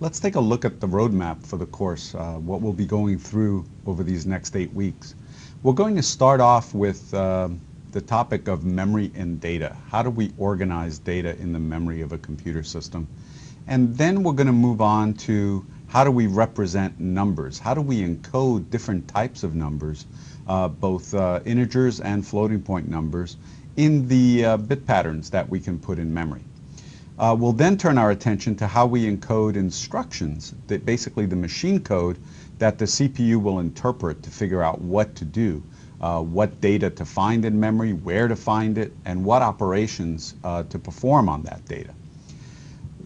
Let's take a look at the roadmap for the course, what we'll be going through over these next 8 weeks. We're going to start off with the topic of memory and data. How do we organize data in the memory of a computer system? And then we're going to move on to how do we represent numbers? How do we encode different types of numbers, both integers and floating point numbers, in the bit patterns that we can put in memory? We'll then turn our attention to how we encode instructions, that basically the machine code that the CPU will interpret to figure out what to do, what data to find in memory, where to find it, and what operations to perform on that data.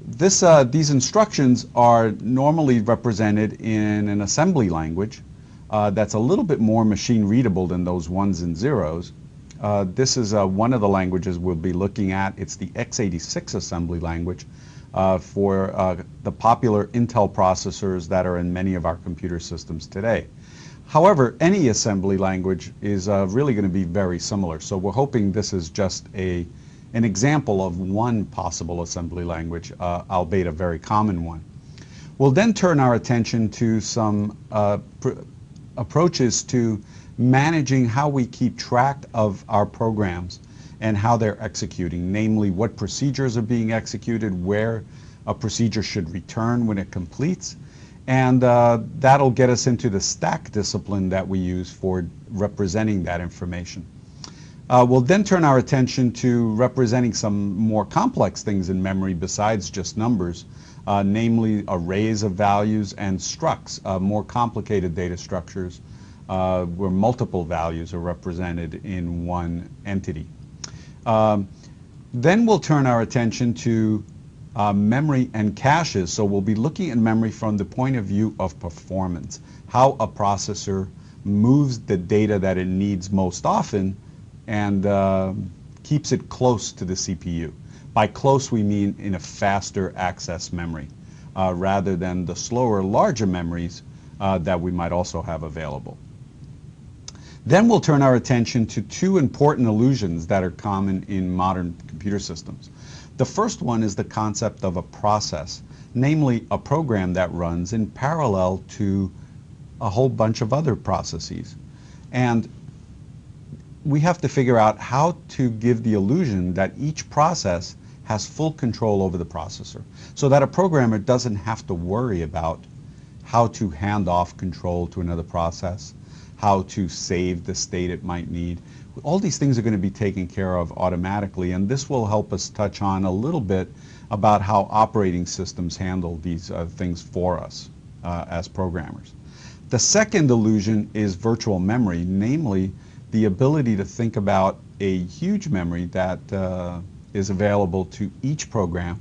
These instructions are normally represented in an assembly language that's a little bit more machine readable than those ones and zeros. This is one of the languages we'll be looking at. It's the x86 assembly language for the popular Intel processors that are in many of our computer systems today. However, any assembly language is really going to be very similar. So we're hoping this is just an example of one possible assembly language, albeit a very common one. We'll then turn our attention to some approaches to managing how we keep track of our programs and how they're executing, namely what procedures are being executed, where a procedure should return when it completes, and that'll get us into the stack discipline that we use for representing that information. We'll then turn our attention to representing some more complex things in memory besides just numbers, namely arrays of values and structs, more complicated data structures where multiple values are represented in one entity. Then we'll turn our attention to memory and caches. So we'll be looking at memory from the point of view of performance, how a processor moves the data that it needs most often and keeps it close to the CPU. By close, we mean in a faster access memory, rather than the slower, larger memories that we might also have available. Then we'll turn our attention to two important illusions that are common in modern computer systems. The first one is the concept of a process, namely a program that runs in parallel to a whole bunch of other processes. And we have to figure out how to give the illusion that each process has full control over the processor, so that a programmer doesn't have to worry about how to hand off control to another process, how to save the state it might need. All these things are going to be taken care of automatically, and this will help us touch on a little bit about how operating systems handle these things for us as programmers. The second illusion is virtual memory, namely the ability to think about a huge memory that is available to each program,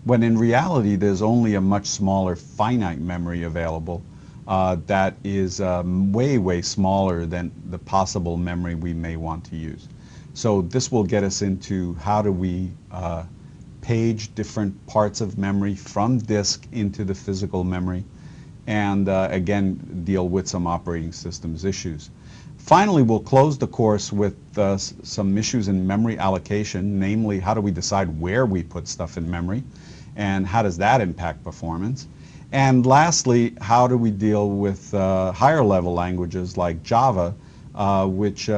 when in reality there's only a much smaller finite memory available that is way, way smaller than the possible memory we may want to use. So this will get us into how do we page different parts of memory from disk into the physical memory, and again deal with some operating systems issues. Finally, we'll close the course with some issues in memory allocation, namely how do we decide where we put stuff in memory and how does that impact performance. And lastly, how do we deal with higher level languages like Java, which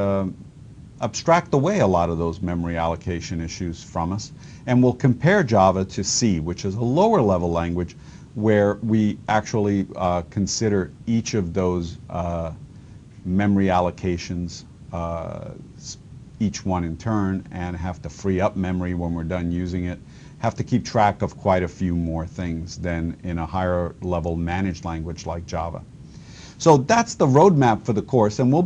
abstract away a lot of those memory allocation issues from us. And we'll compare Java to C, which is a lower level language where we actually consider each of those memory allocations, each one in turn, and have to free up memory when we're done using it. Have to keep track of quite a few more things than in a higher level managed language like Java. So that's the roadmap for the course, and we'll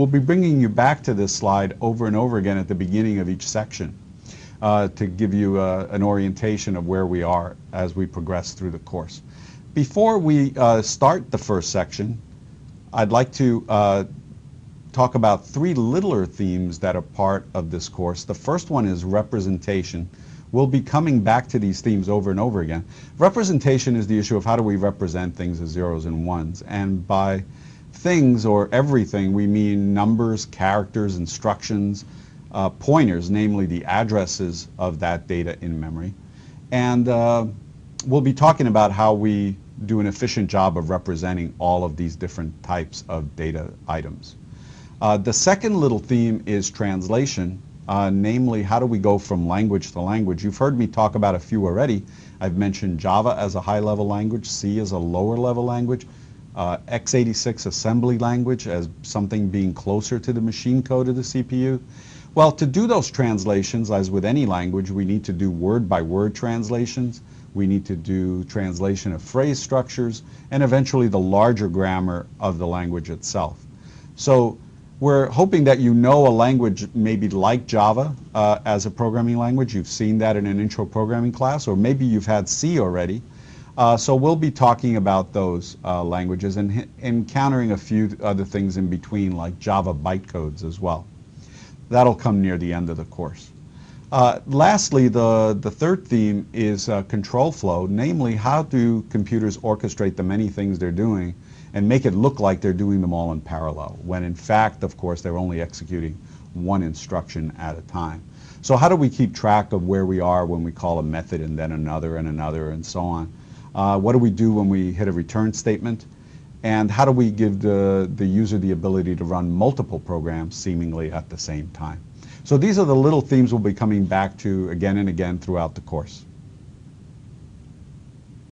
be bringing you back to this slide over and over again at the beginning of each section to give you an orientation of where we are as we progress through the course. Before we start the first section, I'd like to talk about three littler themes that are part of this course. The first one is representation. We'll be coming back to these themes over and over again. Representation is the issue of how do we represent things as zeros and ones. And by things or everything, we mean numbers, characters, instructions, pointers, namely the addresses of that data in memory. And we'll be talking about how we do an efficient job of representing all of these different types of data items. The second little theme is translation, namely how do we go from language to language. You've heard me talk about a few already. I've mentioned Java as a high-level language, C as a lower-level language, x86 assembly language as something being closer to the machine code of the CPU. Well, to do those translations, as with any language, we need to do word-by-word translations. We need to do translation of phrase structures, and eventually the larger grammar of the language itself. So we're hoping that you know a language maybe like Java as a programming language. You've seen that in an intro programming class, or maybe you've had C already. So we'll be talking about those languages and encountering a few other things in between, like Java bytecodes as well. That'll come near the end of the course. Lastly, the third theme is control flow, namely how do computers orchestrate the many things they're doing and make it look like they're doing them all in parallel, when in fact, of course, they're only executing one instruction at a time. So how do we keep track of where we are when we call a method and then another and so on? What do we do when we hit a return statement? And how do we give the user the ability to run multiple programs seemingly at the same time? So these are the little themes we'll be coming back to again and again throughout the course.